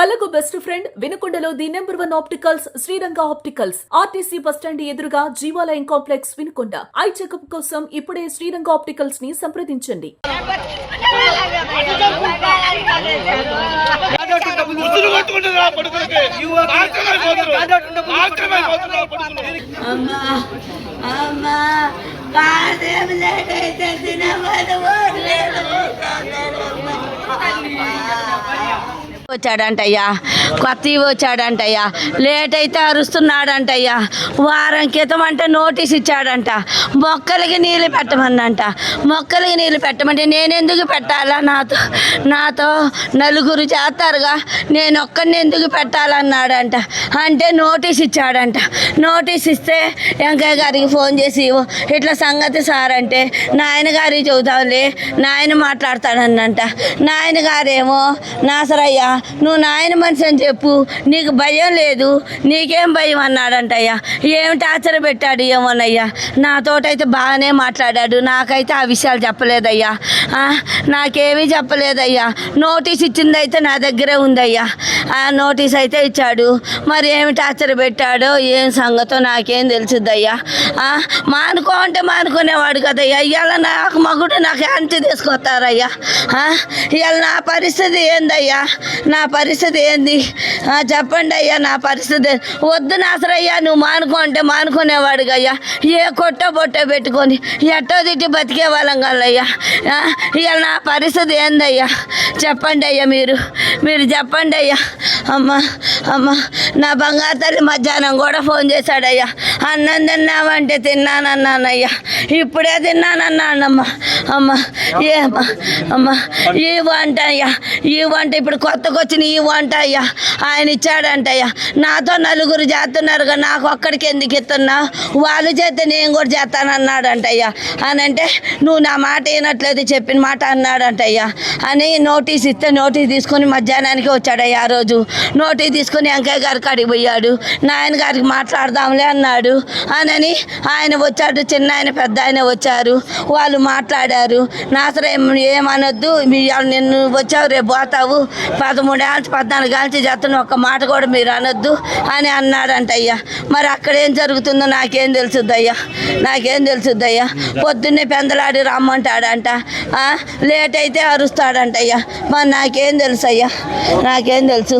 కళ్ళకు best friend వినుకొండలో the number 1 opticals Sriranga opticals RTC bus stand ఎదురుగా Jeevalayam complex Vinukonda. Eye checkup కోసం ఇప్పుడే శ్రీరంగ ఆప్టికల్స్ ని సంప్రదించండి. వచ్చాడంటయ్యా, కొత్త వచ్చాడంటయ్యా, లేట్ అయితే అరుస్తున్నాడంటయ్యా. వారం క్రితం అంటే నోటీస్ ఇచ్చాడంట, మొక్కలకి నీళ్ళు పెట్టమన్నంట. మొక్కలకి నీళ్ళు పెట్టమంటే నేను ఎందుకు పెట్టాలా? నాతో నలుగురు చేస్తారుగా, నేను ఒక్కడిని ఎందుకు పెట్టాలన్నాడంట. అంటే నోటీస్ ఇచ్చాడంట. నోటీస్ ఇస్తే వెంకయ్య గారికి ఫోన్ చేసి ఇట్లా సంగతి సార్ అంటే నాయన గారికి చెబుతావులే, నాయన మాట్లాడతాడన్నంట. నాయన గారేమో నాసరయ్యా నువ్వు నాయన మనిషి అని చెప్పు, నీకు భయం లేదు, నీకేం భయం అన్నాడంటయ్యా. ఏమి టార్చర్ పెట్టాడు ఏమోనయ్యా. నాతోటైతే బాగానే మాట్లాడాడు, నాకైతే ఆ విషయాలు చెప్పలేదయ్యా. నాకేమీ చెప్పలేదయ్యా. నోటీస్ ఇచ్చిందైతే నా దగ్గరే ఉందయ్యా. ఆ నోటీస్ అయితే ఇచ్చాడు, మరి ఏమి టార్చర్ పెట్టాడో ఏం సంగతో నాకేం తెలుసుద్దయ్యా. మానుకో అంటే మానుకునేవాడు కదయ్యా. ఇవాళ నాకు మగుడు నాకు అంతి తీసుకొస్తారయ్యా. ఇవాళ నా పరిస్థితి ఏందయ్యా? నా పరిస్థితి ఏంది చెప్పండి అయ్యా. నా పరిస్థితి వద్దు నాసరయ్యా, నువ్వు మానుకో అంటే మానుకునేవాడు అయ్యా. ఏ కొట్టో బొట్టో పెట్టుకొని ఎట్టో తిట్టి బతికే వాళ్ళం కదయ్యా. ఇవాళ నా పరిస్థితి ఏందయ్యా చెప్పండి అయ్యా. మీరు చెప్పండి అయ్యా. అమ్మ నా బంగారు తల్లి మధ్యాహ్నం కూడా ఫోన్ చేశాడయ్యా. అన్నం తిన్నామంటే తిన్నానన్నానయ్యా, ఇప్పుడే తిన్నానన్నానమ్మా. అమ్మ ఈ వంట అయ్యా, ఈ వంట ఇప్పుడు కొత్తగా వచ్చిన ఈ వంట అయ్యా ఆయన ఇచ్చాడంటయ్యా. నాతో నలుగురు చేస్తున్నారుగా, నాకు ఒక్కడికి ఎందుకు ఇస్తున్నా? వాళ్ళు చేస్తే నేను కూడా చేస్తానన్నాడంటయ్యా. అని అంటే నువ్వు నా మాట వినట్లేదు, చెప్పిన మాట అన్నాడంటయ్యా. అని నోటీస్ ఇస్తే నోటీస్ తీసుకొని మధ్యాహ్నానికి వచ్చాడయ్యా. ఆ రోజు నోటీస్ తీసుకొని వెంకయ్య గారికి అడిగి పోయాడు. నాయన గారికి మాట్లాడదాంలే అన్నాడు. అని ఆయన వచ్చాడు, చిన్న ఆయన పెద్ద ఆయన వచ్చారు, వాళ్ళు మాట్లాడారు. నాసరే ఏమనొద్దు, నిన్ను వచ్చావు రేపు పోతావు, 13 ఏళ్ళ 14 ఏళ్ళ చేస్తున్న ఒక్క మాట కూడా మీరు అనొద్దు అని అన్నాడంటయ్యా. మరి అక్కడ ఏం జరుగుతుందో నాకేం తెలుసుద్దయ్యా, నాకేం తెలుసుద్దయ్యా. పొద్దున్నే పెందలాడి రమ్మంటాడంట, లేట్ అయితే అరుస్తాడంటయ్యా. మరి నాకేం తెలుసు అయ్యా, నాకేం తెలుసు.